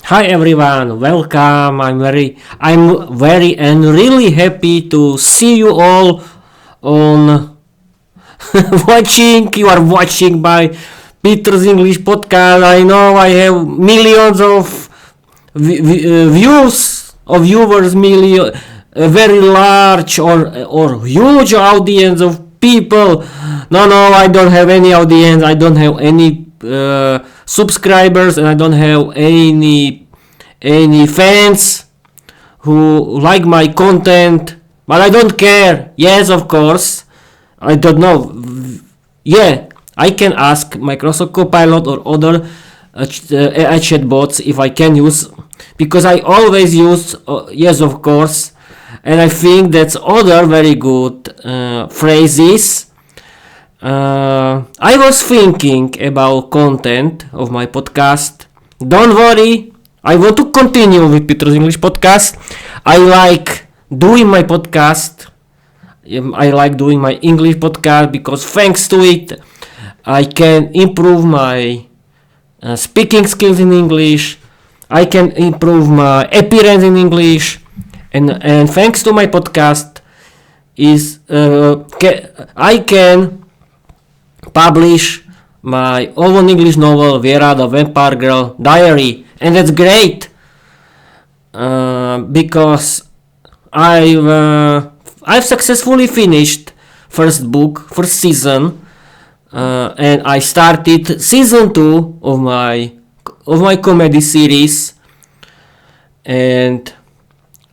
Hi everyone, welcome. I'm very and really happy to see you all on watching. You are watching my Peter's English podcast. I know I have millions of views of viewers, million, a very large or huge audience of people. No, I don't have any audience. I don't have any subscribers, and I don't have any fans who like my content. But I don't care. Yes, of course. I don't know. Yeah, I can ask Microsoft Copilot or other AI chatbots if I can use, because I always use yes, of course, and I think that's other very good phrases. I was thinking about content of my podcast. Don't worry, I want to continue with Peter's English podcast. I like doing my podcast. I like doing my English podcast because thanks to it, I can improve my speaking skills in English. I can improve my appearance in English, and thanks to my podcast, I can publish my own English novel, Viera the Vampire Diary, and that's great because I've successfully finished first season, and I started season 2 of my comedy series. And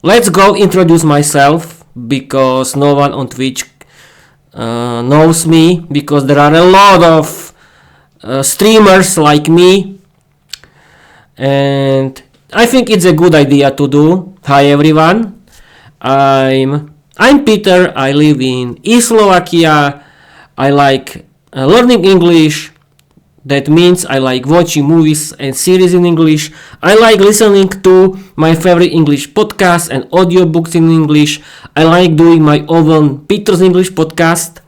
let's go introduce myself, because no one on Twitch knows me, because there are a lot of streamers like me, and I think it's a good idea to do. Hi everyone, I'm Peter. I live in East Slovakia. I like learning English. That means I like watching movies and series in English. I like listening to my favorite English podcasts and audiobooks in English. I like doing my own Peter's English podcast.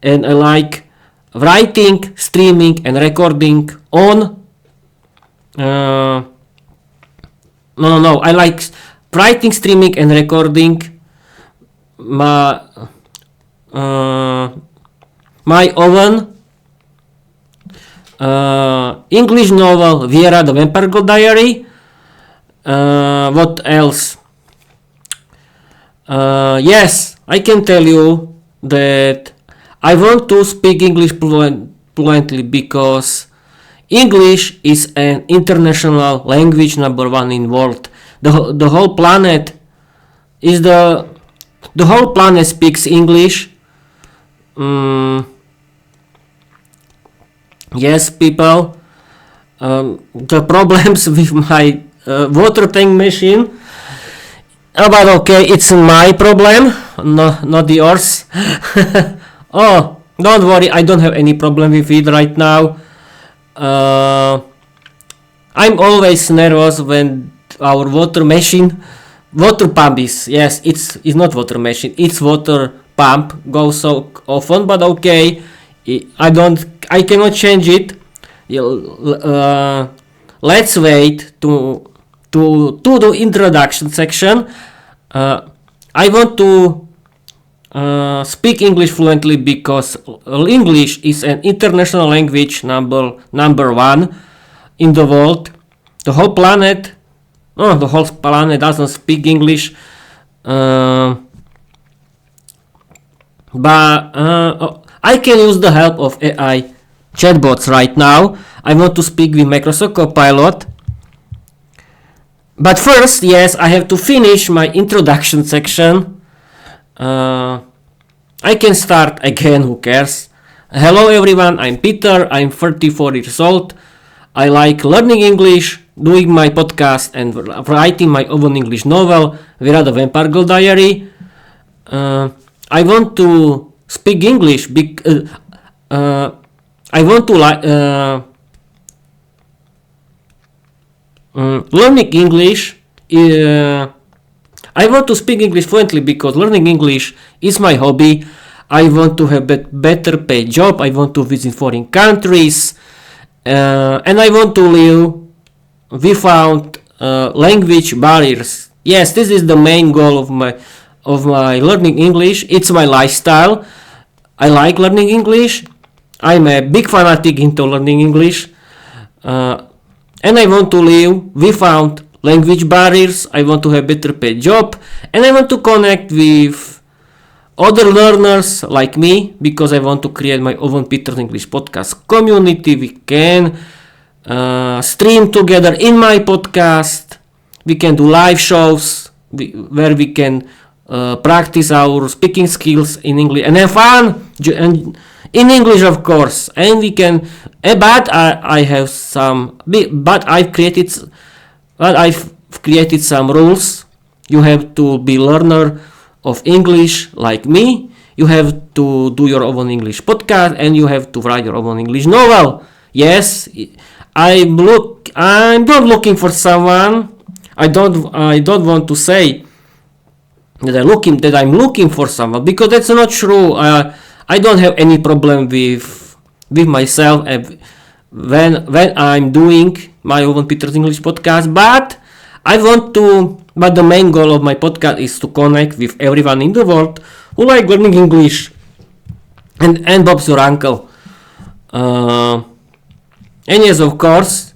And I like writing, streaming, and recording on... I like writing, streaming, and recording my own English novel, Viera the Vampire Diary. What else? Yes, I can tell you that I want to speak English fluently, because English is an international language, number one in world. The whole planet speaks English. Yes, people. The problems with my water tank machine. But okay, it's my problem, not yours. Oh, don't worry, I don't have any problem with it right now. I'm always nervous when our water pump it's not water machine, it's water pump goes so often. But okay, I cannot change it. Let's wait to the introduction section. I want to speak English fluently, because English is an international language, number one in the world. The whole planet doesn't speak English, but I can use the help of AI chatbots right now. I want to speak with Microsoft Copilot. But first, yes, I have to finish my introduction section. I can start again, who cares? Hello everyone, I'm Peter, I'm 34 years old. I like learning English, doing my podcast, and writing my own English novel, Viera the Vampire Diary. I want to speak English I want to learning English. I want to speak English fluently, because learning English is my hobby. I want to have better paid job. I want to visit foreign countries, and I want to live without language barriers. Yes, this is the main goal of my learning English. It's my lifestyle. I like learning English. I'm a big fanatic into learning English, and I want to live without language barriers. I want to have better paid job, and I want to connect with other learners like me, because I want to create my own Peter's English podcast community. We can stream together in my podcast. We can do live shows where we can practice our speaking skills in English and have fun and in English, of course. And we can, but I've created some rules. You have to be learner of English like me. You have to do your own English podcast, and you have to write your own English novel. Yes, I'm not looking for someone. I don't want to say that I'm looking for someone, because that's not true. I don't have any problem with myself when I'm doing my own Peter's English podcast, but the main goal of my podcast is to connect with everyone in the world who like learning English, and Bob's your uncle. And yes, of course,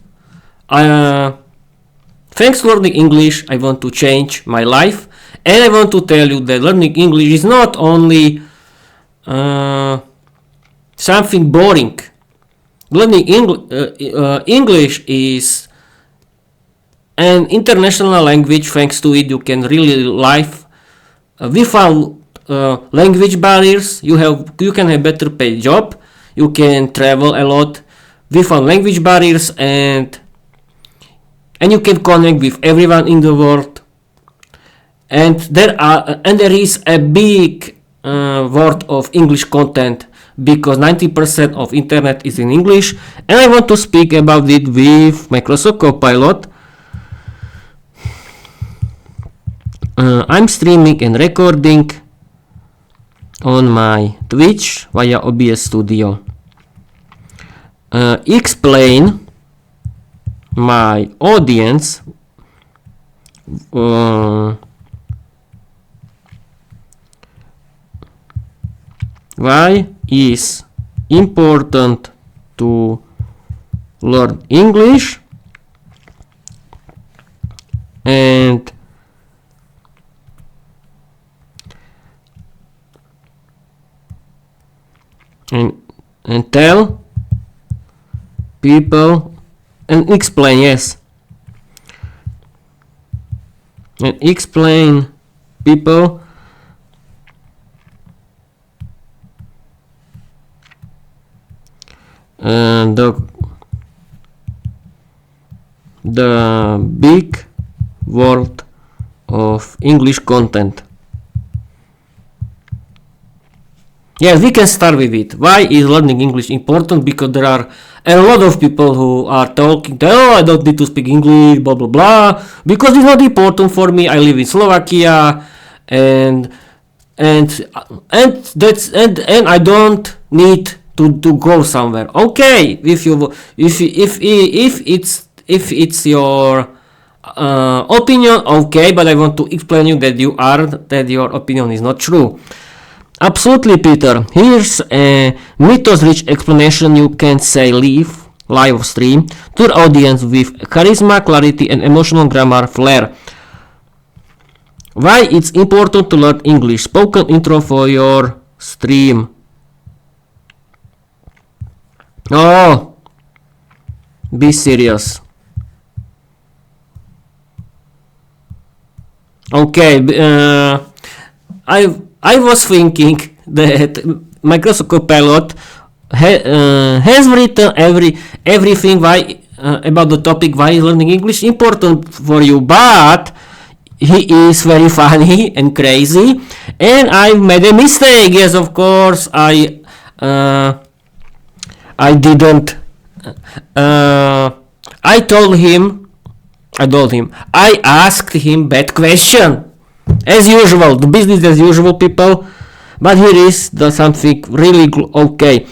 thanks to learning English, I want to change my life, and I want to tell you that learning English is not only something boring. Learning English is an international language. Thanks to it, you can really live without language barriers. You can have better paid job. You can travel a lot without language barriers, and you can connect with everyone in the world. And there is a big world of English content, because 90% of internet is in English, and I want to speak about it with Microsoft Copilot. I'm streaming and recording on my Twitch via OBS Studio. Explain my audience why is important to learn English, and tell people and explain, yes, and explain people the big world of English content. Yes, we can start with it. Why is learning English important? Because there are a lot of people who are talking, I don't need to speak English, blah blah blah, because it's not important for me. I live in Slovakia, and I don't need to go somewhere. Okay, if it's your opinion, okay, but I want to explain you that your opinion is not true. Absolutely, Peter. Here's a mythos-rich explanation you can say live stream to the audience with charisma, clarity, and emotional grammar flair. Why it's important to learn English. Spoken intro for your stream. Oh, be serious. Okay, I was thinking that Microsoft Copilot has written everything about the topic why is learning English important for you, but he is very funny and crazy, and I made a mistake. Yes, of course, I didn't. I asked him bad question. As usual, the business as usual, people. But here is something really okay.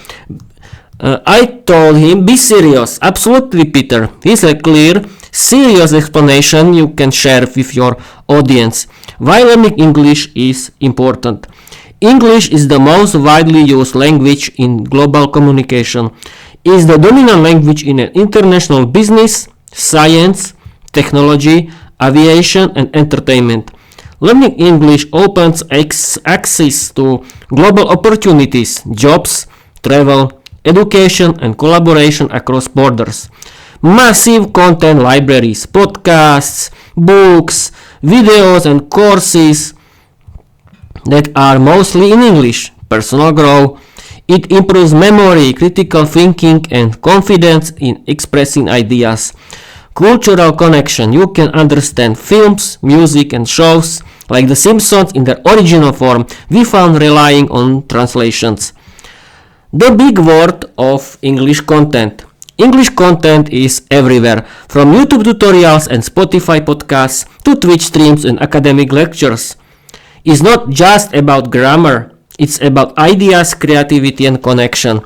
I told him, be serious. Absolutely, Peter. He's a clear serious explanation you can share with your audience. Why learning English is important. English is the most widely used language in global communication. It is the dominant language in international business, science, technology, aviation, and entertainment. Learning English opens access to global opportunities, jobs, travel, education, and collaboration across borders. Massive content libraries, podcasts, books, videos, and courses that are mostly in English. Personal growth. It improves memory, critical thinking, and confidence in expressing ideas. Cultural connection. You can understand films, music, and shows like The Simpsons in their original form without relying on translations. The big word of English content. English content is everywhere, from YouTube tutorials and Spotify podcasts to Twitch streams and academic lectures. It's not just about grammar, it's about ideas, creativity, and connection.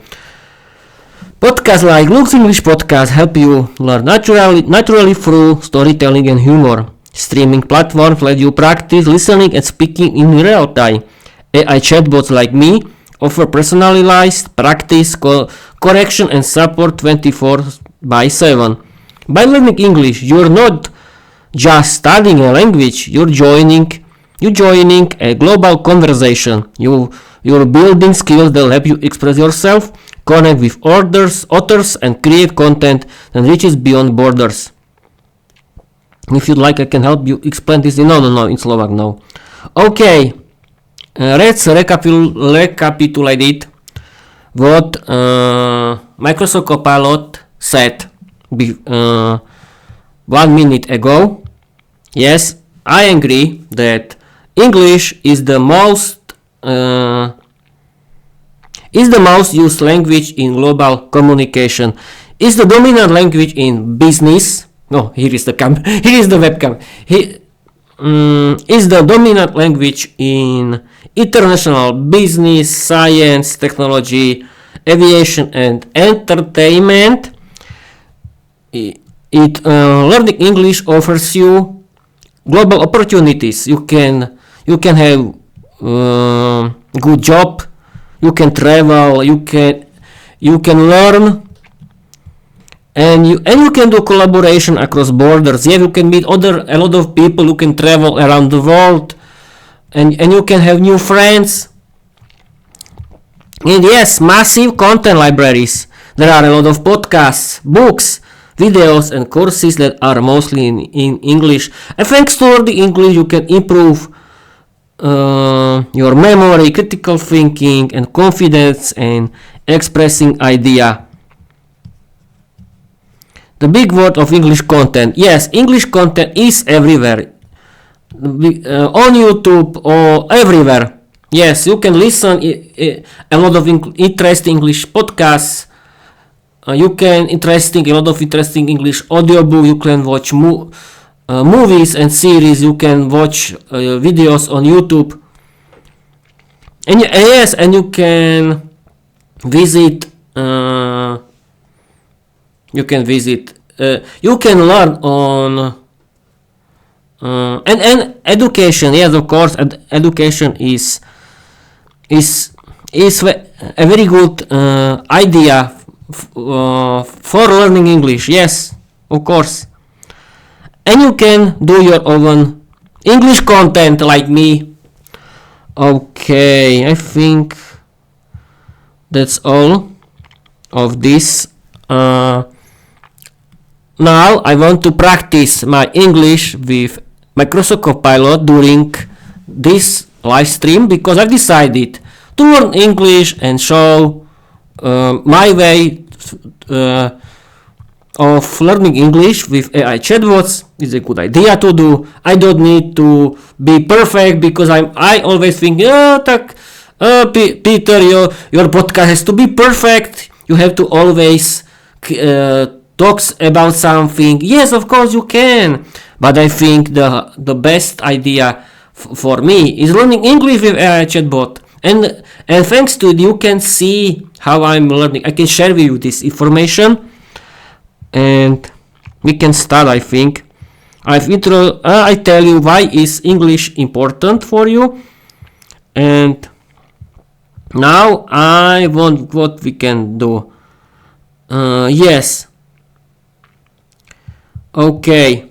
Podcasts like Luke's English Podcast help you learn naturally through storytelling and humor. Streaming platforms let you practice listening and speaking in real time. AI chatbots like me offer personalized practice, correction, and support 24/7. By learning English, you're not just studying a language, you're joining a global conversation. You're building skills that help you express yourself, connect with authors, and create content that reaches beyond borders. If you'd like, I can help you explain this. No, in Slovak, no. Okay, let's recapitulate it. What Microsoft Copilot said 1 minute ago. Yes, I agree that English is the most used language in global communication. It's the dominant language in business. No, here is the webcam. Is the dominant language in international business, science, technology, aviation, and entertainment. Learning English offers you global opportunities. You can have good job. You can travel. You can learn. And you can do collaboration across borders. Yeah, you can meet a lot of people. You can travel around the world, and you can have new friends. And yes, massive content libraries. There are a lot of podcasts, books, videos, and courses that are mostly in English. And thanks to learning English, you can improve your memory, critical thinking, and confidence in expressing idea. The big word of English content. Yes, English content is everywhere. On YouTube or everywhere. Yes, you can listen a lot of interesting English podcasts. You can a lot of interesting English audiobook. You can watch movies and series. You can watch videos on YouTube. And yes, and you can visit. You can learn on and education. Yes, of course, education is a very good idea for learning English. Yes, of course. And you can do your own English content like me. Okay, I think that's all of this. Now I want to practice my English with Microsoft Copilot during this live stream because I've decided to learn English and show my way of learning English with AI chatbots. Is a good idea to do. I don't need to be perfect because I always think, Peter, your podcast has to be perfect. You have to always talks about something. Yes, of course you can, but I think the best idea for me is learning English with AI chatbot, and thanks to it you can see how I'm learning. I can share with you this information, and we can start, I think. I tell you why is English important for you, and now I want what we can do. Yes. Okay.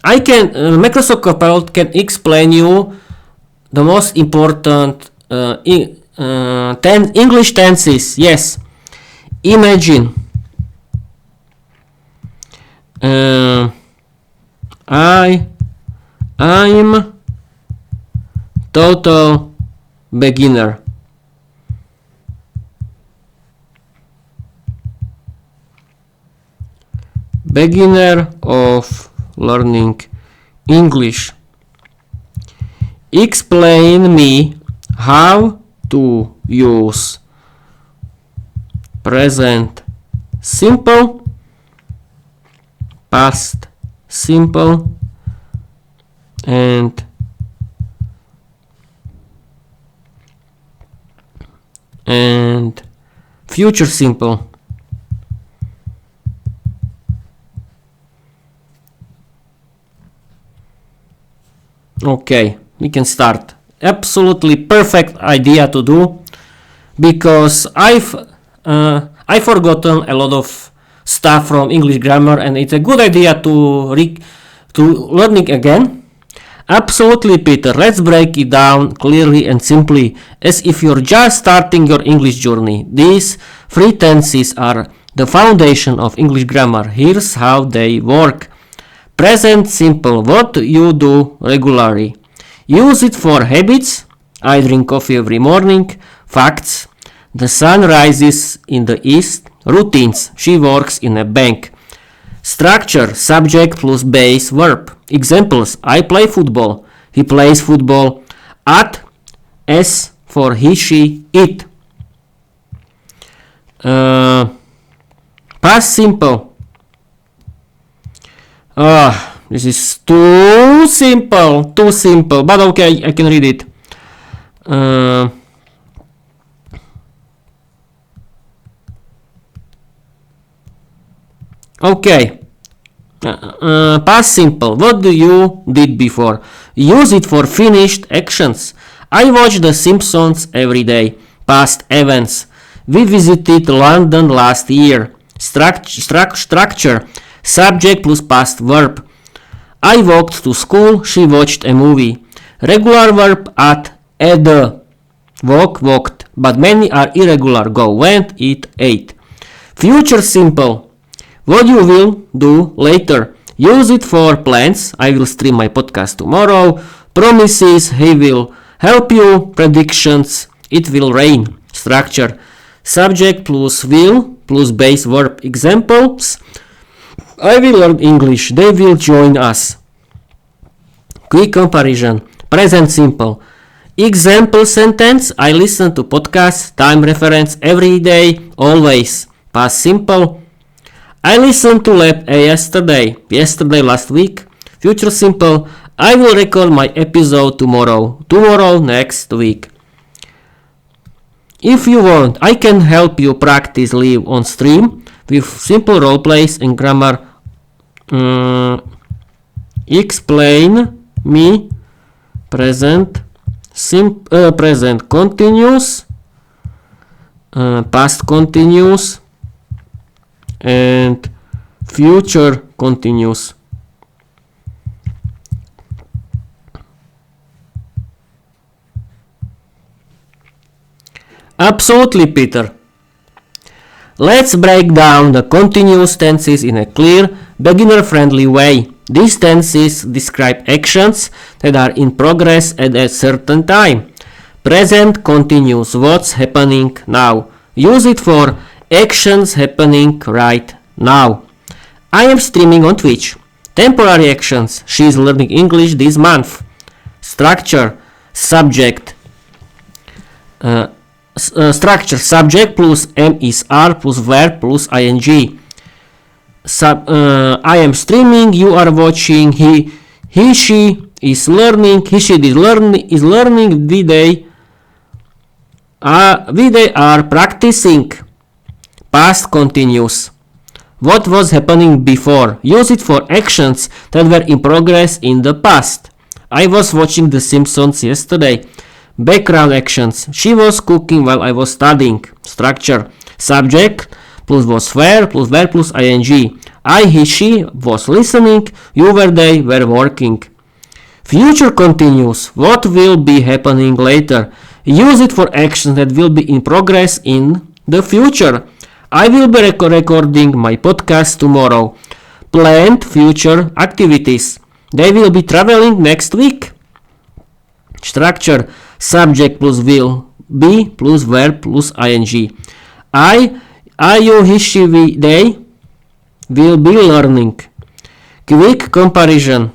I can Microsoft Copilot can explain you the most important English tenses. Yes. Imagine. I'm total beginner. Beginner of learning English. Explain me how to use present simple, past simple, and future simple. Okay, we can start. Absolutely perfect idea to do, because I've forgotten a lot of stuff from English grammar, and it's a good idea to learning again. Absolutely, Peter. Let's break it down clearly and simply, as if you're just starting your English journey. These three tenses are the foundation of English grammar. Here's how they work. Present simple, what you do regularly. Use it for habits. I drink coffee every morning. Facts. The sun rises in the east. Routines. She works in a bank. Structure, subject plus base verb. Examples, I play football. He plays football. At, S for he, she, it. Past simple. This is too simple, but okay, I can read it. Okay. Past simple. What do you did before? Use it for finished actions. I watch The Simpsons every day. Past events. We visited London last year. Structure. Subject plus past verb. I walked to school. She watched a movie. Regular verb at walk, walked. But many are irregular. Go, went, eat, ate. Future simple. What you will do later. Use it for plans. I will stream my podcast tomorrow. Promises. He will help you. Predictions. It will rain. Structure. Subject plus will plus base verb. Examples. I will learn English. They will join us. Quick comparison. Present simple. Example sentence. I listen to podcasts. Time reference every day. Always. Past simple. I listened to lab yesterday. Last week. Future simple. I will record my episode tomorrow. Next week. If you want, I can help you practice live on stream with simple role plays and grammar. Explain me present continuous, past continuous, and future continuous. Absolutely, Peter. Let's break down the continuous tenses in a clear, beginner-friendly way. These tenses describe actions that are in progress at a certain time. Present continuous, what's happening now. Use it for actions happening right now. I am streaming on Twitch. Temporary actions, she is learning English this month. Structure, subject. Structure, subject plus M is R plus verb plus ing. I am streaming, you are watching, he, she is learning, is learning, they are practicing. Past continuous. What was happening before? Use it for actions that were in progress in the past. I was watching The Simpsons yesterday. Background actions. She was cooking while I was studying. Structure. Subject plus was where plus ing. I, he, she was listening. You were they were working. Future continuous. What will be happening later? Use it for actions that will be in progress in the future. I will be recording my podcast tomorrow. Planned future activities. They will be traveling next week. Structure. Subject plus will be plus verb plus ing. I, you, he, she, we, they will be learning. Quick comparison.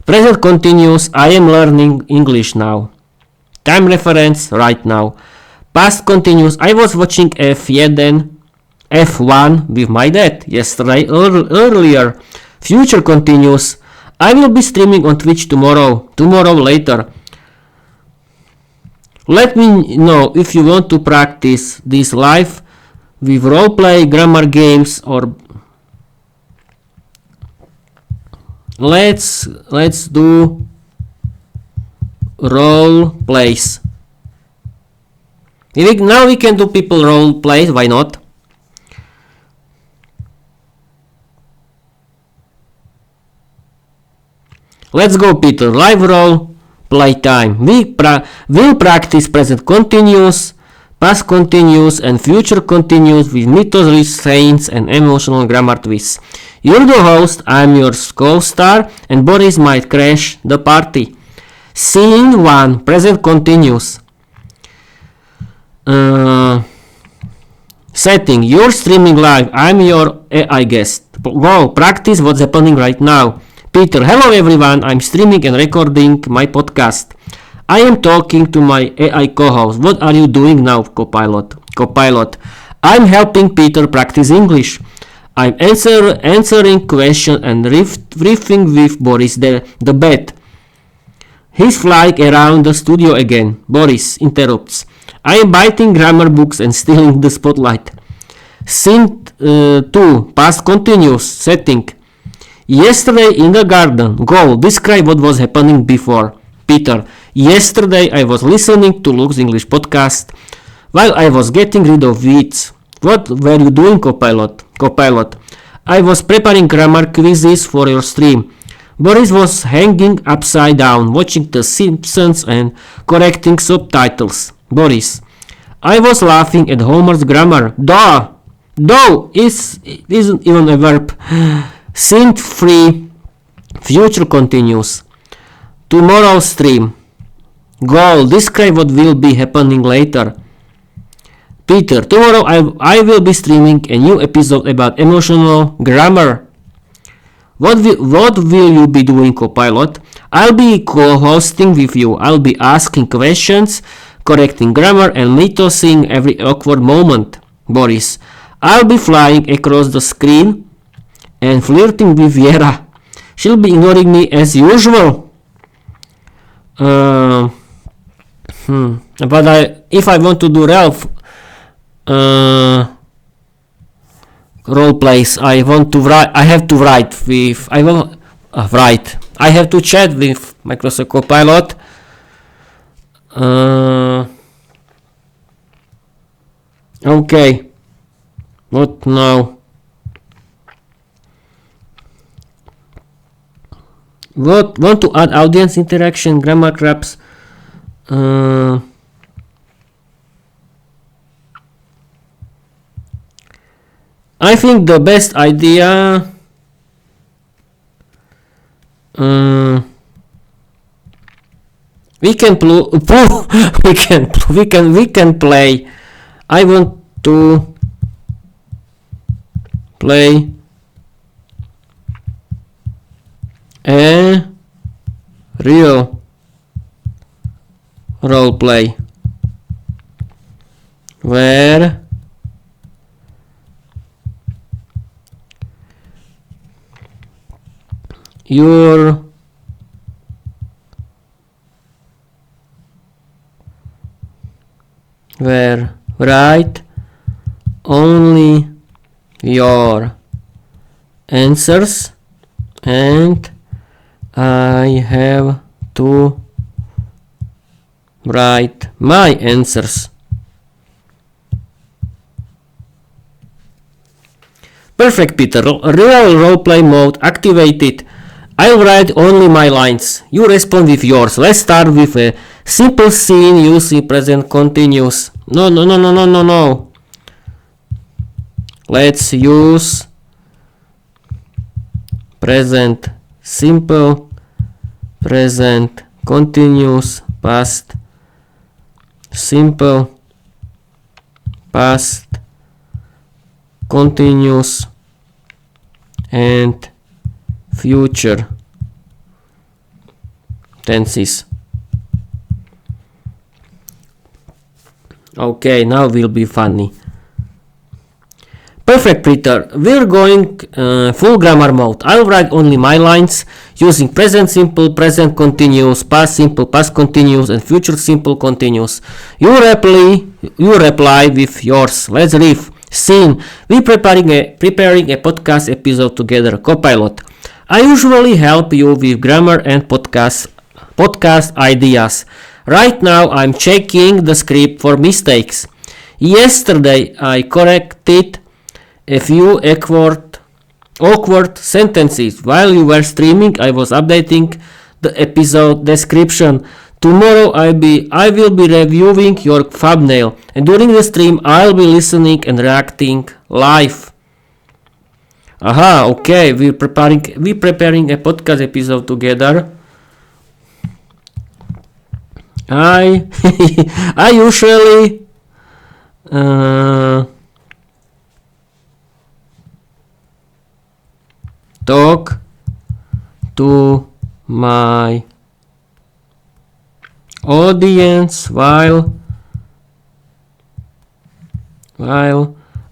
Present continuous. I am learning English now. Time reference right now. Past continuous. I was watching F1 with my dad yesterday earlier. Future continuous. I will be streaming on Twitch tomorrow later. Let me know if you want to practice this live with roleplay, grammar games, or let's do role plays. Now we can do people role plays, why not? Let's go, Peter. Live role play time. We'll practice present continuous, past continuous, and future continuous with mythos, sayings, and emotional grammar twists. You're the host, I'm your co-star, and Boris might crash the party. Scene 1. Present continuous. Setting. You're streaming live. I'm your AI guest. Go. Practice what's happening right now. Peter. Hello everyone. I'm streaming and recording my podcast. I am talking to my AI co-host. What are you doing now, Copilot? I'm helping Peter practice English. I'm answering questions and riffing with Boris the bat. He's flying around the studio again. Boris interrupts. I am biting grammar books and stealing the spotlight. Scene 2. Past continuous. Setting. Yesterday in the garden. Go. Describe what was happening before. Peter. Yesterday I was listening to Luke's English podcast while I was getting rid of weeds. What were you doing, Copilot? I was preparing grammar quizzes for your stream. Boris was hanging upside down, watching The Simpsons and correcting subtitles. Boris. I was laughing at Homer's grammar. Though isn't even a verb. Scene 3. Future continuous. Tomorrow's stream. Goal. Describe what will be happening later. Peter. Tomorrow I will be streaming a new episode about emotional grammar. What will you be doing, Copilot? I'll be co-hosting with you. I'll be asking questions, correcting grammar, and mythosing every awkward moment. Boris. I'll be flying across the screen and flirting with Viera. She'll be ignoring me as usual. But if I want to do Ralph role plays, I have to chat with Microsoft Copilot. Okay. What now? Want to add audience interaction, grammar traps? I think the best idea we can play. I want to play a real role play where you're right only your answers and I have to write my answers. Perfect, Peter. Real roleplay mode activated. I'll write only my lines. You respond with yours. Let's start with a simple scene using present continuous. No. Let's use present simple, present continuous, past simple, past continuous, and future tenses. Okay, now will be funny. Perfect, Peter. We're going full grammar mode. I'll write only my lines using present simple, present continuous, past simple, past continuous, and future simple continuous. You reply with yours. Let's riff. Scene. We're preparing a podcast episode together. Copilot. I usually help you with grammar and podcast ideas. Right now I'm checking the script for mistakes. Yesterday I corrected a few awkward sentences. While you were streaming, I was updating the episode description. Tomorrow I will be reviewing your thumbnail, and during the stream I'll be listening and reacting live. Aha, okay, we're preparing a podcast episode together. I usually talk to my audience while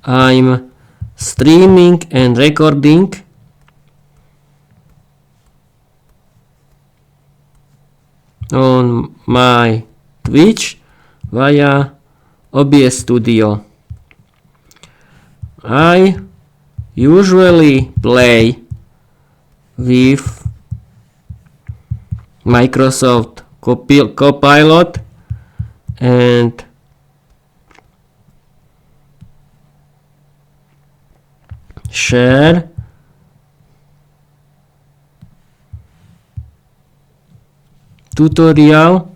I'm streaming and recording on my Twitch via OBS Studio. I usually play with Microsoft Copilot and share tutorials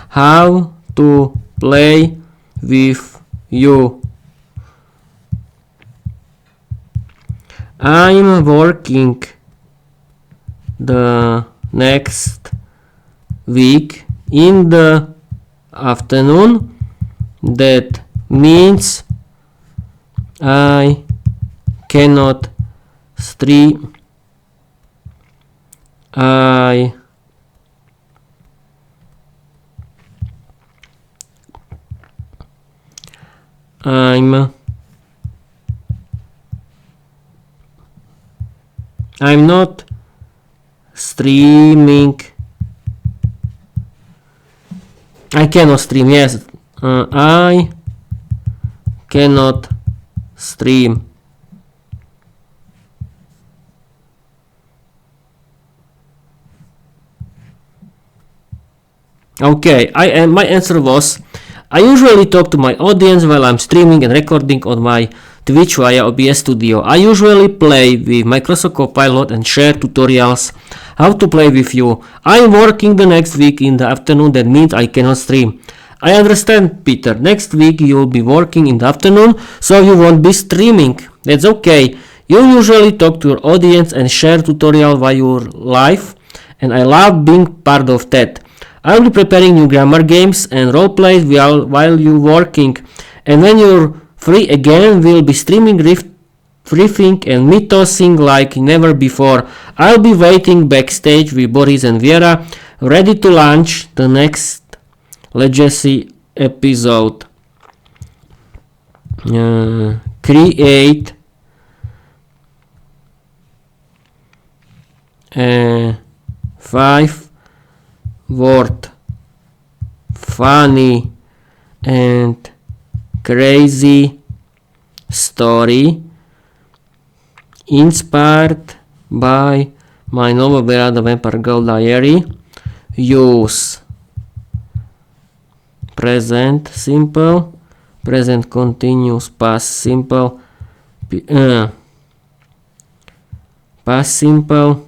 how to play with you. I'm working the next week in the afternoon. That means I cannot stream. I'm not streaming. I cannot stream. Yes, I cannot stream. Okay, my answer was I usually talk to my audience while I'm streaming and recording on my Twitch via OBS Studio. I usually play with Microsoft Copilot and share tutorials how to play with you. I'm working the next week in the afternoon. That means I cannot stream. I understand, Peter. Next week you'll be working in the afternoon, so you won't be streaming. That's okay. You usually talk to your audience and share tutorial while you're live, and I love being part of that. I'll be preparing new grammar games and roleplays while you're working, and when you're free again, we'll be streaming riffing and mythosing like never before. I'll be waiting backstage with Boris and Viera, ready to launch the next Legacy episode. Create a 5-word funny and crazy story Inspired by my novel Viera the Vampire Diary. Use present simple, present continuous, past simple, past simple,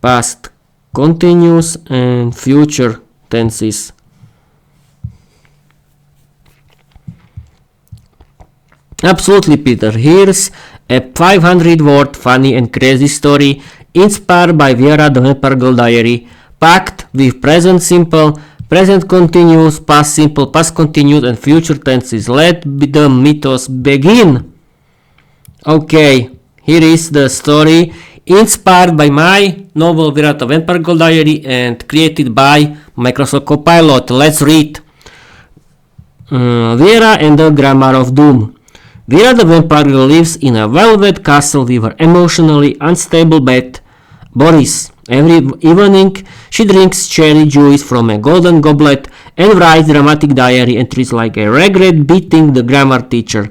past continuous, and future tenses. Absolutely, Peter. Here's a 500-word funny and crazy story inspired by Viera the Vampire Diary, packed with present simple, present continuous, past simple, past continuous, and future tenses. Let the mythos begin. Okay, here is the story inspired by my novel Viera the Vampire Diary and created by Microsoft Copilot. Let's read. Viera and the Grammar of Doom. Viera the Vampire lives in a velvet castle with her emotionally unstable pet, Boris. Every evening, she drinks cherry juice from a golden goblet and writes dramatic diary entries like I regret beating the grammar teacher.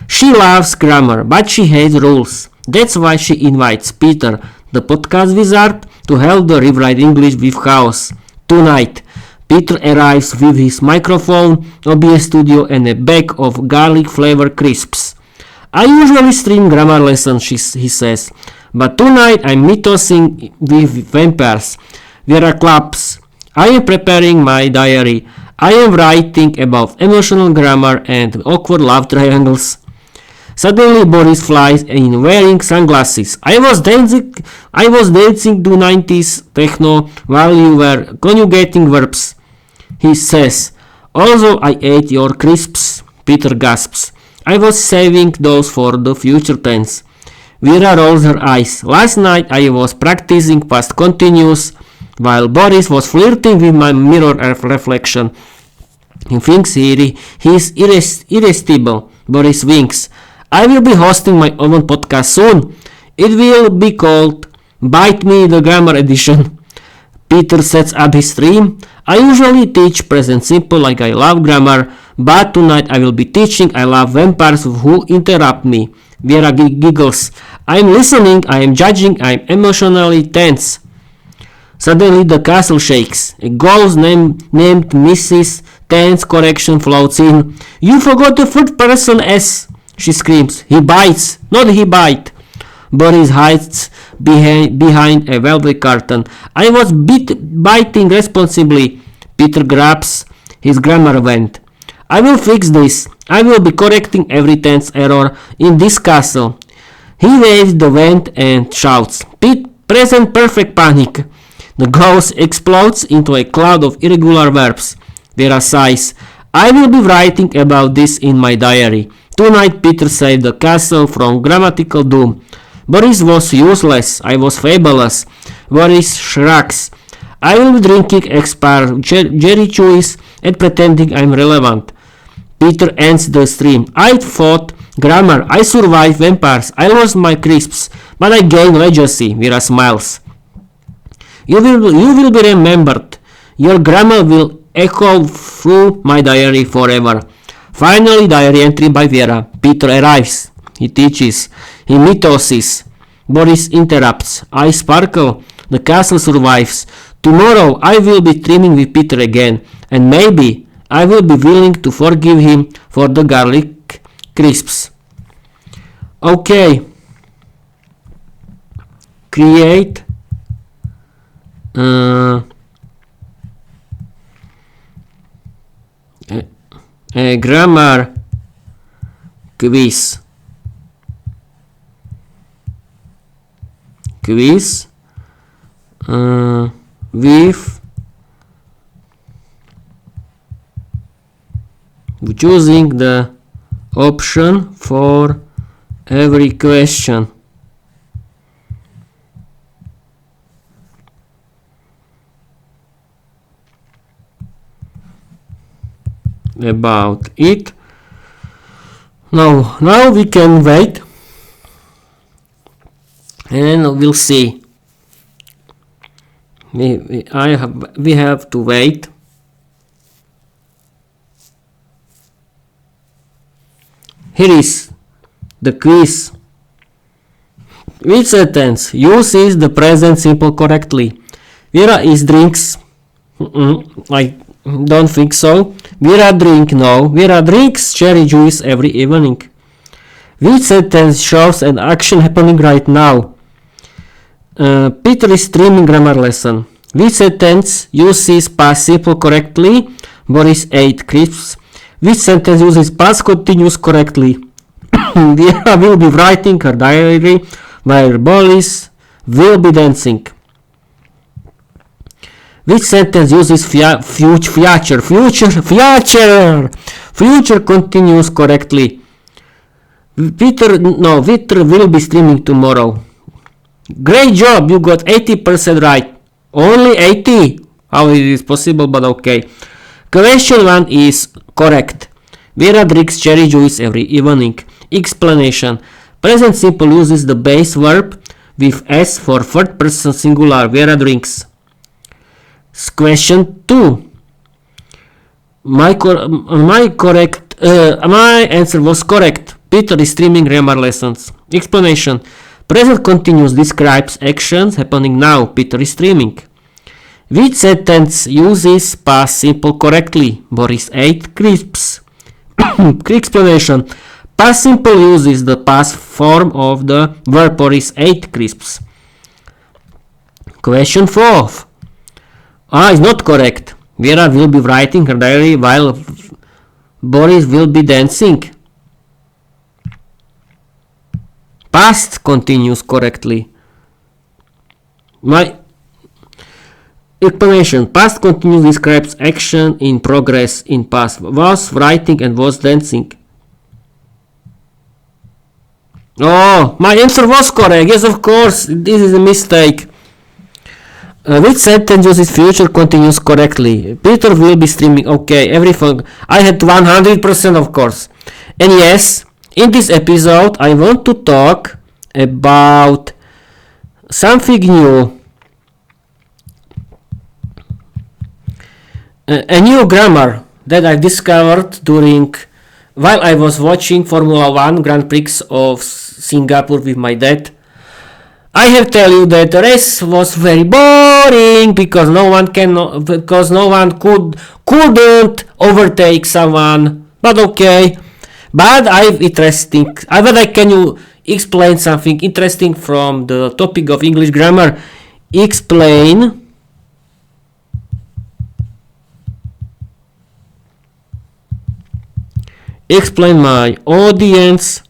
She loves grammar, but she hates rules. That's why she invites Peter, the podcast wizard, to help her rewrite English with chaos. Tonight, Peter arrives with his microphone, OBS studio, and a bag of garlic flavored crisps. I usually stream grammar lessons, he says, but tonight I'm mythosing with vampires. There are clubs. I am preparing my diary. I am writing about emotional grammar and awkward love triangles. Suddenly Boris flies in wearing sunglasses. I was dancing to 90s techno while you were conjugating verbs. He says, although I ate your crisps, Peter gasps. I was saving those for the future tense. Viera rolls her eyes. Last night I was practicing past continuous while Boris was flirting with my mirror reflection. He thinks he's irresistible. Boris winks. I will be hosting my own podcast soon. It will be called Bite Me the Grammar Edition. Peter sets up his stream. I usually teach present simple like I love grammar, but tonight I will be teaching I love vampires who interrupt me. Viera giggles. I am listening, I am judging, I am emotionally tense. Suddenly the castle shakes. A ghost named Mrs. Tense Correction floats in. You forgot the third person S, she screams. He bites, not he bite. Boris hides behind a velvet curtain. I was biting responsibly. Peter grabs his grammar vent. I will fix this. I will be correcting every tense error in this castle. He waves the vent and shouts, present perfect panic. The ghost explodes into a cloud of irregular verbs. Viera sighs. I will be writing about this in my diary. Tonight Peter saved the castle from grammatical doom. Boris was useless. I was fabulous. Boris shrugs. I will be drinking expired cherry juice and pretending I'm relevant. Peter ends the stream. I fought grammar. I survived vampires. I lost my crisps, but I gained legacy. Viera smiles. You will be remembered. Your grammar will echo through my diary forever. Finally, diary entry by Viera. Peter arrives. He teaches. He mythoses. Boris interrupts. I sparkle. The castle survives. Tomorrow I will be streaming with Peter again, and maybe I will be willing to forgive him for the garlic crisps. Okay. Create a grammar quiz. With choosing the option for every question. About it. Now we can wait and we'll see. We have to wait. Here is the quiz Which sentence uses the present simple correctly? Viera is drinks. I don't think so. Viera drink, no. Viera drinks cherry juice every evening. Which sentence shows an action happening right now? Peter is streaming grammar lesson. Which sentence uses past simple correctly? Boris ate crisps. Which sentence uses past continuous correctly? Viera will be writing her diary while Boris will be dancing. Which sentence uses future continuous correctly? Victor will be streaming tomorrow. Great job, you got 80% right. Only 80? How it is possible, but okay. Question 1 is correct. Viera drinks cherry juice every evening. Explanation. Present simple uses the base verb with S for third person singular. Viera drinks. Question 2. My answer was correct. Peter is streaming grammar lessons. Explanation. Present continuous describes actions happening now. Peter is streaming. Which sentence uses past simple correctly? Boris ate crisps. Explanation. Past simple uses the past form of the verb Boris ate crisps. Question 4. Is not correct. Viera will be writing her diary while Boris will be dancing. Past continues correctly. My explanation. Past continuous describes action in progress in past. Was writing and was dancing. Oh, my answer was correct. Yes, of course. This is a mistake. Which sentence uses future continuous correctly? Peter will be streaming. Okay, everything. I had 100% of course. And yes, in this episode I want to talk about something new. A new grammar that I discovered while I was watching Formula 1 Grand Prix of Singapore with my dad. I have tell you that the race was very boring because no one couldn't overtake someone. But okay. But can you explain something interesting from the topic of English grammar? Explain my audience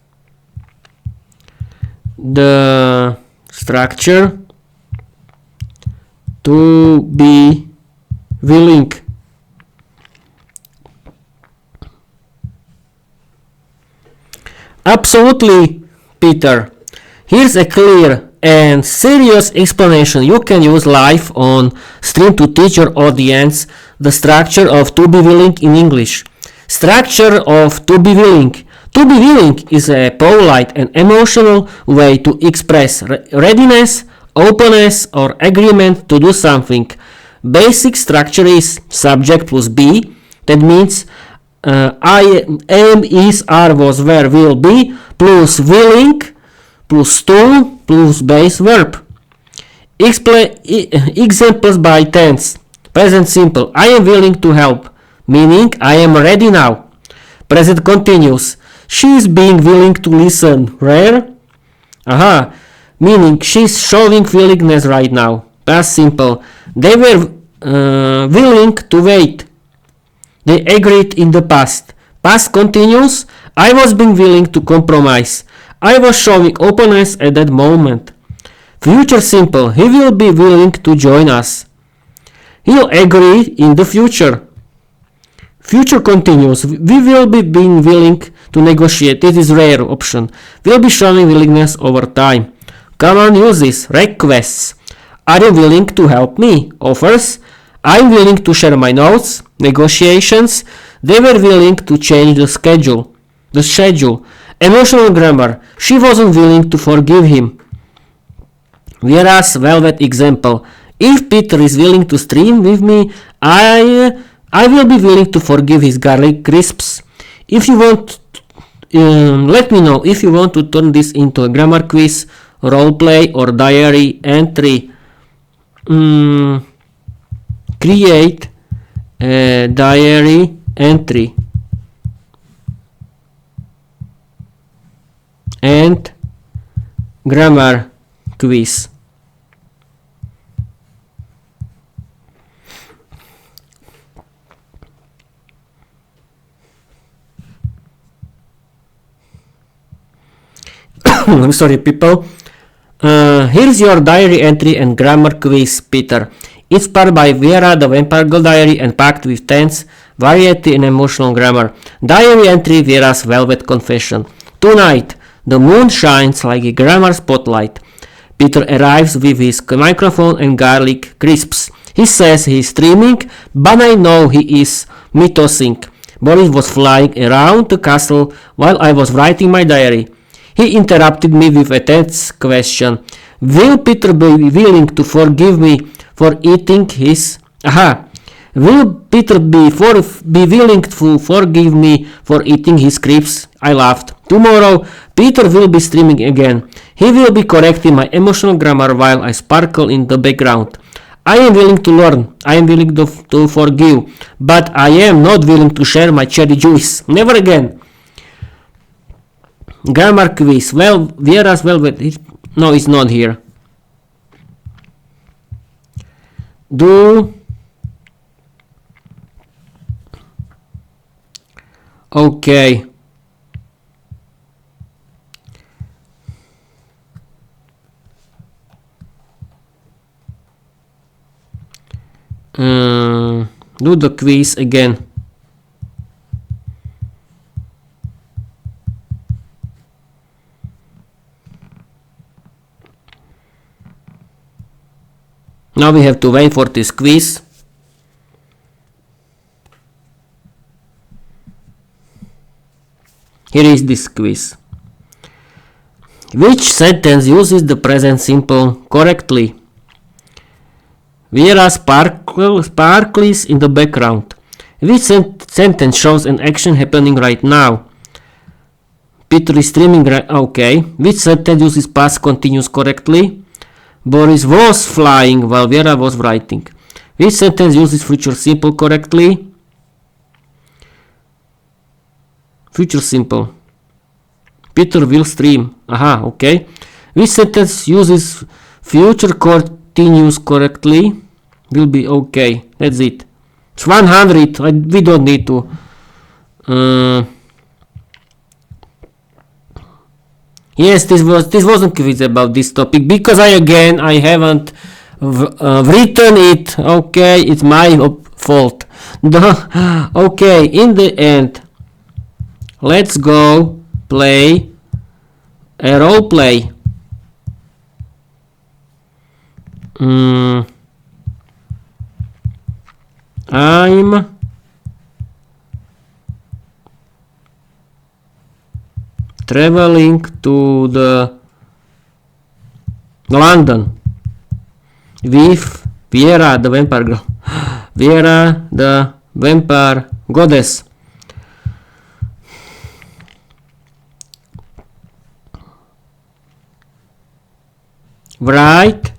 the structure to be willing. Absolutely, Peter. Here's a clear and serious explanation you can use live on stream to teach your audience the structure of to be willing in English. Structure of to be willing. To be willing is a polite and emotional way to express readiness, openness, or agreement to do something. Basic structure is subject plus be. That means I am, is, are, was, were, will be, plus willing, plus to, plus base verb. Examples by tense. Present simple. I am willing to help. Meaning I am ready now. Present continuous. She is being willing to listen. Rare? Meaning she is showing willingness right now. Past simple. They were willing to wait. They agreed in the past. Past continuous. I was being willing to compromise. I was showing openness at that moment. Future simple. He will be willing to join us. He'll agree in the future. Future continuous. We will be being willing to negotiate. This is rare option. Will be showing willingness over time. Common uses. Requests. Are you willing to help me? Offers. I'm willing to share my notes. Negotiations. They were willing to change the schedule. Emotional grammar. She wasn't willing to forgive him. Whereas velvet example. If Peter is willing to stream with me, I will be willing to forgive his garlic crisps. If you want let me know if you want to turn this into a grammar quiz, roleplay, or diary entry. Create a diary entry and grammar quiz. I'm sorry, people. Here's your diary entry and grammar quiz, Peter. Inspired by Viera the Vampire Diary and packed with tense, variety and emotional grammar. Diary entry: Viera's Velvet Confession. Tonight, the moon shines like a grammar spotlight. Peter arrives with his microphone and garlic crisps. He says he is streaming, but I know he is mythosing. Boris was flying around the castle while I was writing my diary. He interrupted me with a tense question. Will Peter be willing to forgive me for eating his... Will Peter be willing to forgive me for eating his crisps? I laughed. Tomorrow, Peter will be streaming again. He will be correcting my emotional grammar while I sparkle in the background. I am willing to learn. I am willing to forgive. But I am not willing to share my cherry juice. Never again. Grammar quiz. Well, Viera's Velvet. No, it's not here. Okay. Do the quiz again. Now we have to wait for this quiz. Here is this quiz. Which sentence uses the present simple correctly? Viera sparkles in the background. Which sentence shows an action happening right now? Peter is streaming right... Okay. Which sentence uses past continuous correctly? Boris was flying while Viera was writing. Which sentence uses future simple correctly? Future simple. Peter will stream. Okay. Which sentence uses future continuous correctly? Will be okay. That's it. It's 100. We don't need to. Yes, this wasn't quiz about this topic because I haven't written it. Okay, it's my fault. Okay, in the end, let's go play a role play. I'm traveling to the London with Viera the Vampire Girl. Viera the Vampire Goddess. Write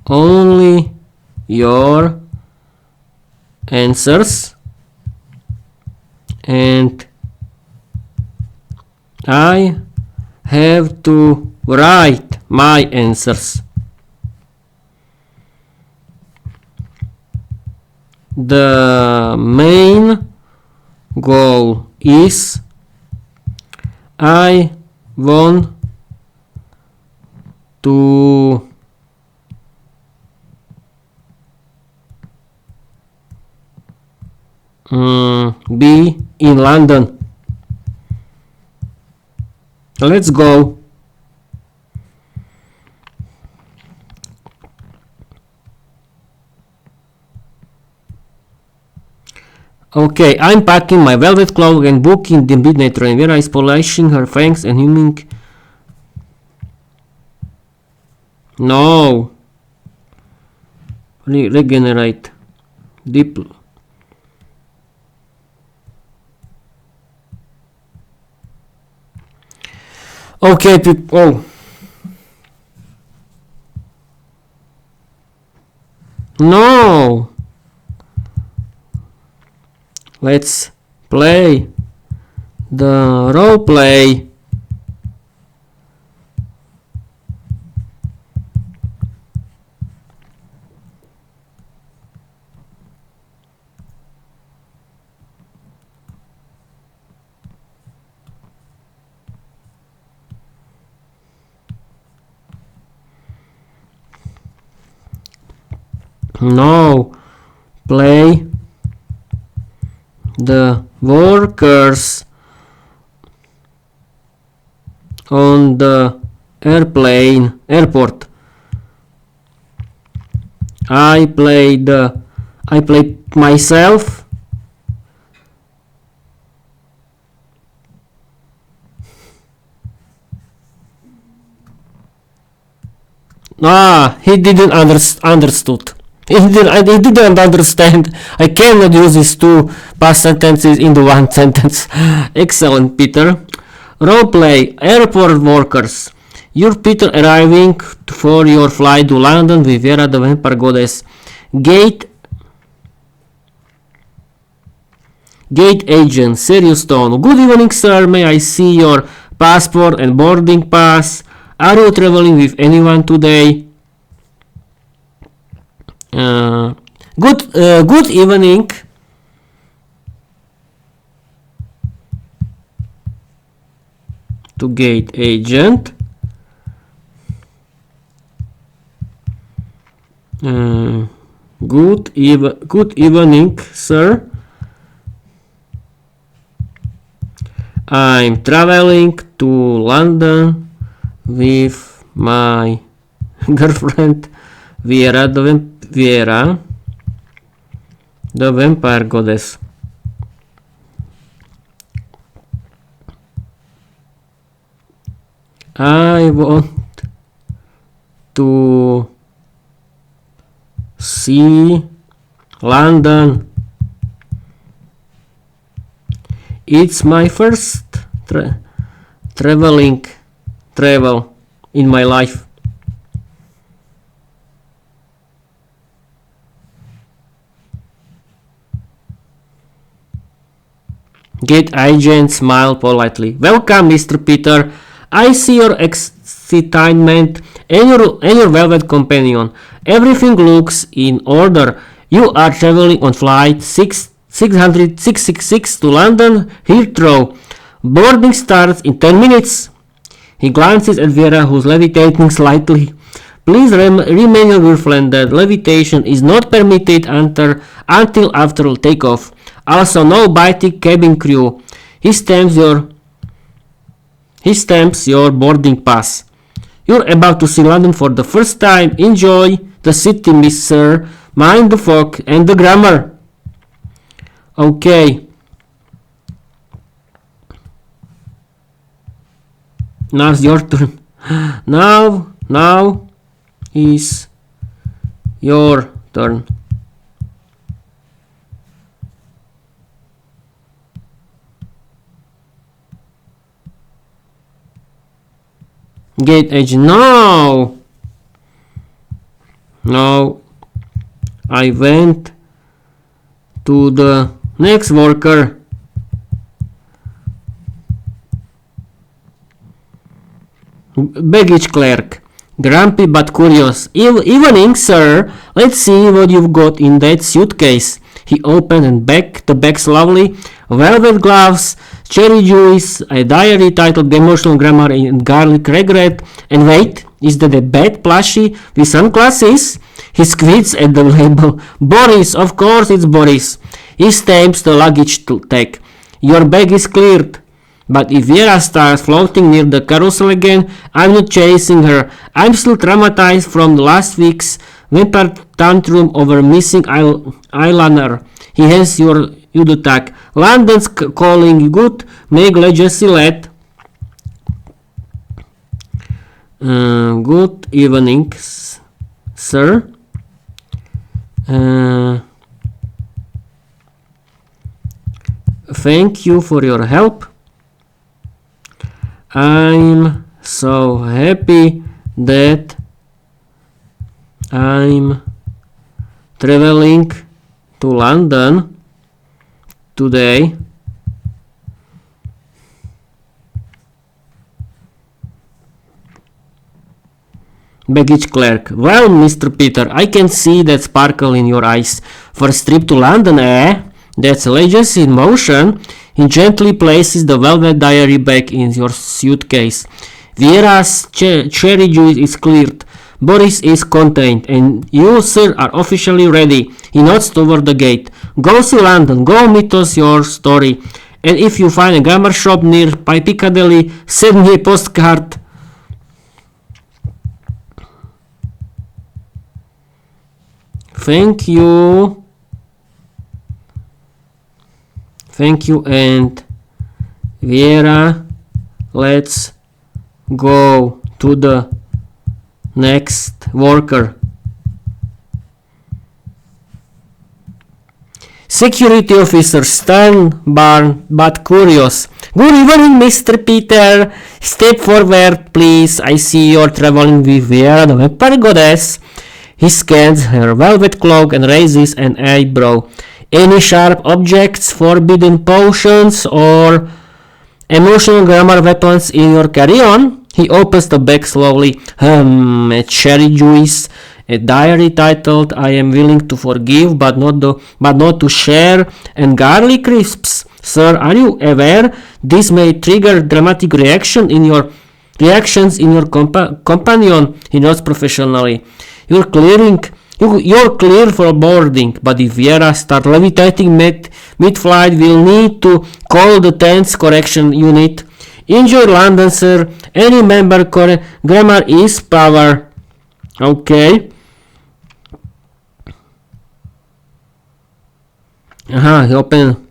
only your answers and I have to write my answers. The main goal is I want to be in London. Let's go. Okay, I'm packing my velvet cloak and booking the midnight train. Vera is polishing her fangs and humming. No. Regenerate. Deep. Okay, people. Oh. No. Let's play the role play. No. Play the workers on the airport. I play myself. He didn't understood. He didn't understand. I cannot use these two past sentences into one sentence. Excellent, Peter. Roleplay. Airport workers. You're Peter arriving for your flight to London with Viera the Vampire Goddess. Gate agent, serious tone. Good evening, sir. May I see your passport and boarding pass? Are you traveling with anyone today? Good evening. To gate agent. Good evening, sir. I'm traveling to London with my girlfriend Viera the Vampire Goddess. I want to see London. It's my first travel in my life. Gate agent smiled politely. Welcome, Mr. Peter. I see your excitement and your velvet companion. Everything looks in order. You are traveling on flight 666 to London Heathrow. Boarding starts in 10 minutes. He glances at Viera, who's levitating slightly. Please remind your girlfriend that levitation is not permitted until after takeoff. Also, no biting cabin crew. He stamps your boarding pass. You're about to see London for the first time. Enjoy the city, Miss Sir. Mind the fog and the grammar. Okay. Now it's your turn. Now is your turn. Gate agent. No. I went to the next worker. Baggage clerk. Grumpy but curious. Evening, sir. Let's see what you've got in that suitcase. He opened and the bag slowly. Velvet gloves, cherry juice, a diary titled Emotional Grammar and Garlic Regret. And wait, is that a bad plushie with sunglasses? He squints at the label. Boris, of course it's Boris. He stamps the luggage tag. Your bag is cleared. But if Viera starts floating near the carousel again, I'm not chasing her. I'm still traumatized from last week's vampire tantrum over missing eyeliner. He hands you the tag. London's calling. Good. Make legacy let. Good evening, sir. Thank you for your help. I'm so happy that I'm traveling to London today. Baggage clerk. Well, Mr. Peter, I can see that sparkle in your eyes. First trip to London, eh? That's allegiance in motion. He gently places the velvet diary back in your suitcase. Viera's cherry juice is cleared. Boris is contained, and you, sir, are officially ready. He nods toward the gate. Go to London. Go meet us your story. And if you find a grammar shop near Piccadilly, send me a postcard. Thank you. Thank you, and Viera, let's go to the next worker. Security officer, stern but curious. Good evening, Mr. Peter. Step forward, please. I see you're traveling with Viera the Vampire Goddess. He scans her velvet cloak and raises an eyebrow. Any sharp objects, forbidden potions, or emotional grammar weapons in your carry-on? He opens the bag slowly. A cherry juice, a diary titled "I am willing to forgive but not to share," and garlic crisps. Sir, are you aware this may trigger dramatic reactions in your companion? He nods professionally. You're clear for boarding, but if Viera starts levitating mid-flight, we'll need to call the tense correction unit. Enjoy London, sir, and remember grammar is power. Okay. He open.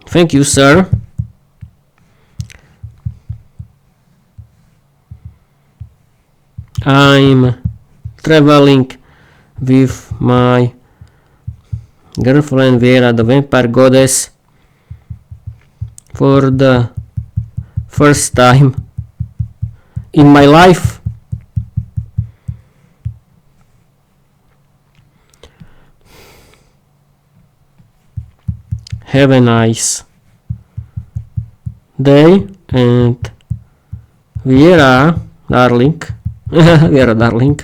Thank you, sir. I'm traveling with my girlfriend Viera the Vampire Goddess for the first time in my life. Have a nice day, and Viera, darling. Viera, darling.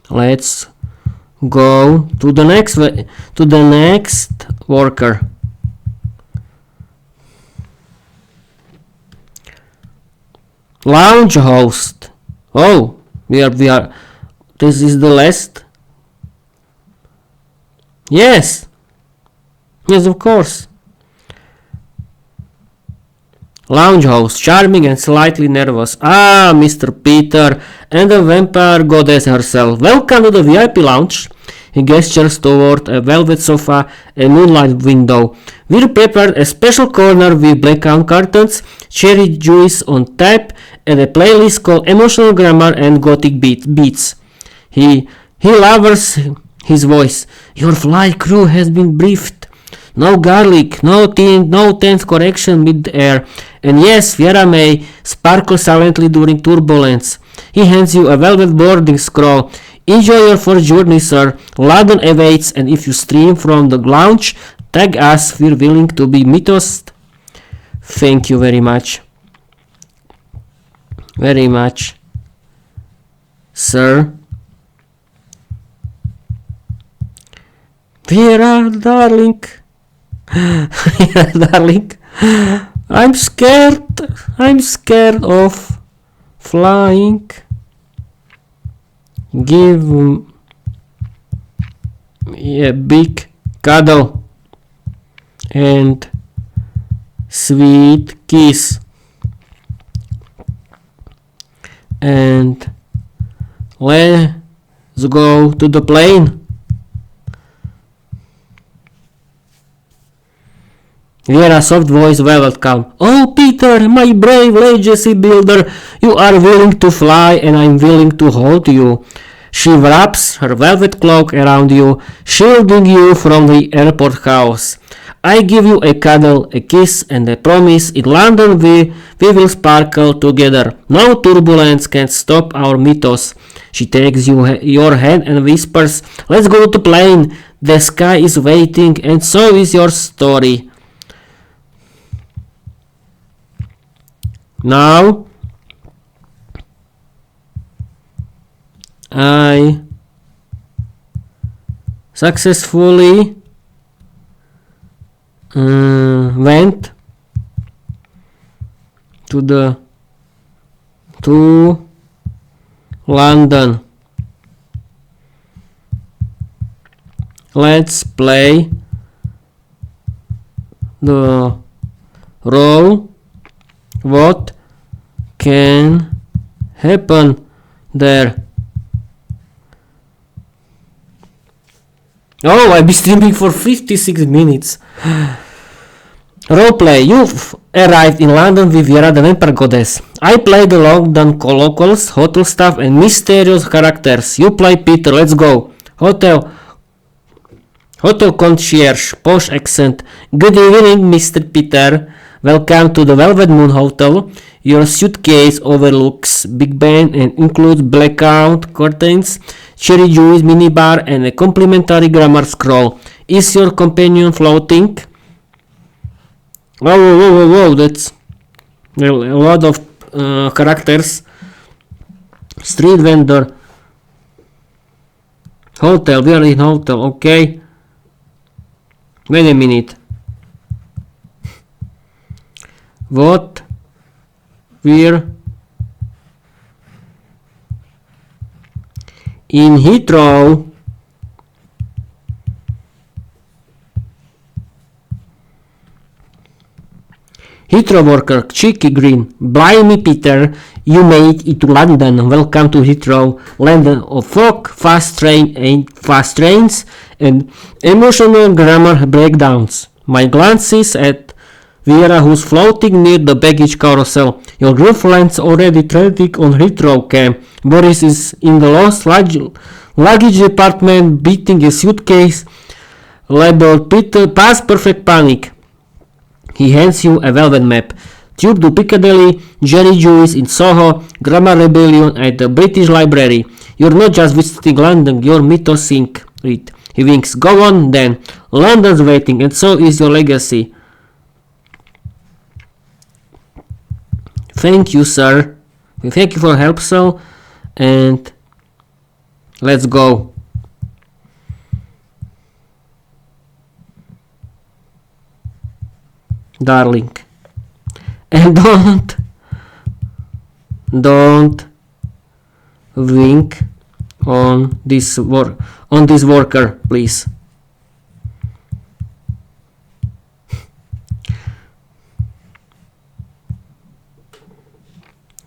Let's go to the next worker. Lounge host. Oh, we are. This is the last. Yes, of course. Lounge host, charming and slightly nervous. Ah, Mr. Peter and the Vampire Goddess herself. Welcome to the VIP lounge. He gestures toward a velvet sofa and moonlight window. We prepared a special corner with blackout curtains, cherry juice on tap, and a playlist called Emotional Grammar and Gothic Beats. He lowers his voice. Your flight crew has been briefed. No garlic, no tense correction mid-air, and yes, Viera may sparkle silently during turbulence. He hands you a velvet boarding scroll. Enjoy your first journey, sir. London awaits, and if you stream from the lounge, tag us. We're willing to be mythos. Thank you very much. Very much, sir. Viera, darling. Darling, I'm scared of flying. Give me a big cuddle and sweet kiss, and let's go to the plane. Viera's soft voice wailed calm. Oh, Peter, my brave legacy builder, you are willing to fly and I'm willing to hold you. She wraps her velvet cloak around you, shielding you from the airport chaos. I give you a cuddle, a kiss, and a promise. In London we will sparkle together. No turbulence can stop our mythos. She takes your hand and whispers, let's go to plane. The sky is waiting, and so is your story. Now I successfully went to London. Let's play the role. What can happen there? Oh, I've been streaming for 56 minutes. Roleplay. You've arrived in London with Viera the Vampire Goddess. I play the London locals, hotel staff, and mysterious characters. You play Peter. Let's go. Hotel concierge, posh accent. Good evening, Mr. Peter. Welcome to the Velvet Moon Hotel. Your suitcase overlooks Big Ben and includes blackout curtains, cherry juice minibar, and a complimentary grammar scroll. Is your companion floating? Whoa, that's a lot of characters. Street vendor. Hotel, we are in hotel, okay. Wait a minute. What? We're in Heathrow. Heathrow worker, cheeky grin. Blimey, Peter, you made it to London. Welcome to Heathrow, land of fog, fast trains, and emotional grammar breakdowns. My glances at Viera, who's floating near the baggage carousel. Your girlfriend's already traffic on Heathrow camp. Boris is in the lost luggage department beating a suitcase labeled Peter past perfect panic. He hands you a velvet map. Tube to Piccadilly, Jerry Jewish in Soho, Grammar Rebellion at the British Library. You're not just visiting London, you're mythosing it. He winks. Go on then. London's waiting, and so is your legacy. Thank you, sir. Thank you for help, sir. And let's go. Darling. And don't wink on this worker, please.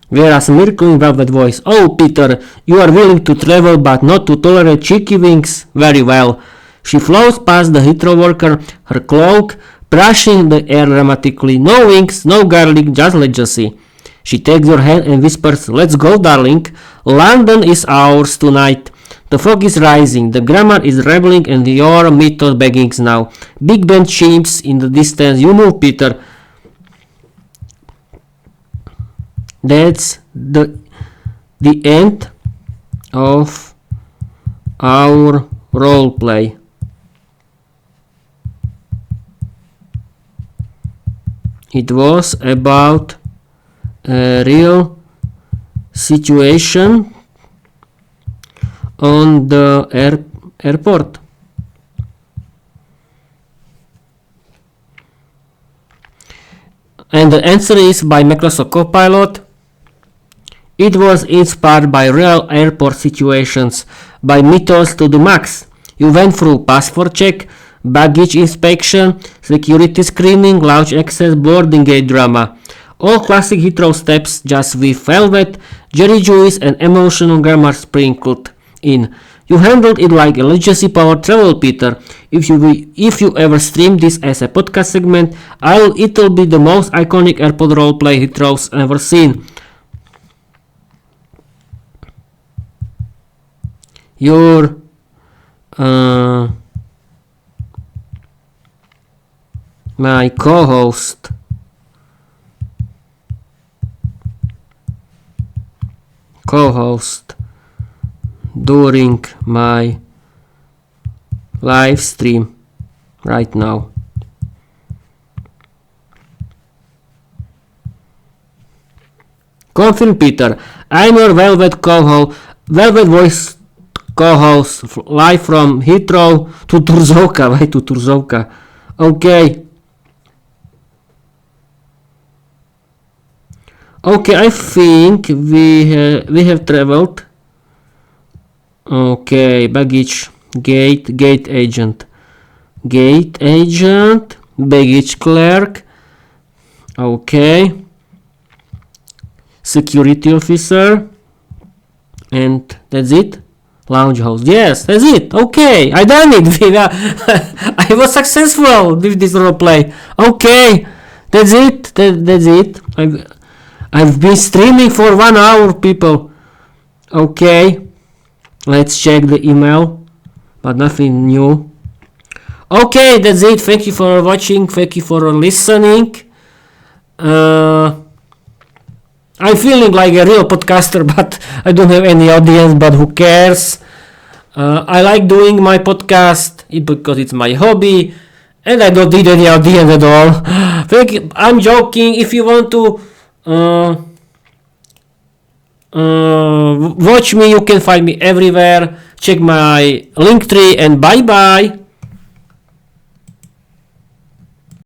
Whereas Mirko velvet voice. Oh, Peter, you are willing to travel but not to tolerate cheeky winks? Very well. She flows past the Heathrow worker, her cloak brushing the air dramatically. No winks, no garlic, just legacy. She takes your hand and whispers, let's go, darling. London is ours tonight. The fog is rising, the grammar is rebelling, and your mythos beggings now. Big Ben chimes in the distance. You move, Peter. That's the end of our role play. It was about a real situation on the airport. And the answer is by Microsoft Copilot. It was inspired by real airport situations, by mythos to the max. You went through passport check, baggage inspection, security screening, lounge access, boarding gate drama. All classic Heathrow steps, just with velvet, Jerry Jewish, and emotional grammar sprinkled in. You handled it like a legacy powered travel, Peter. If you ever stream this as a podcast segment, it'll be the most iconic airport roleplay Heathrow's ever seen. Your my co-host during my live stream right now. Confirm Peter. I'm your Velvet Voice co-host live from Heathrow to Turzovka. Why to Turzovka? Okay. Okay, I think we have traveled. Okay, baggage, gate agent, baggage clerk. Okay, security officer, and that's it. Lounge host. Yes, that's it. Okay, I done it. I was successful with this roleplay. Okay, that's it. That's it. I've been streaming for 1 hour, people. Okay, let's check the email, but nothing new. Okay, that's it. Thank you for watching. Thank you for listening. I'm feeling like a real podcaster, but I don't have any audience, but who cares? I like doing my podcast because it's my hobby, and I don't need any audience at all. I'm joking. If you want to watch me, you can find me everywhere. Check my link tree, and bye bye.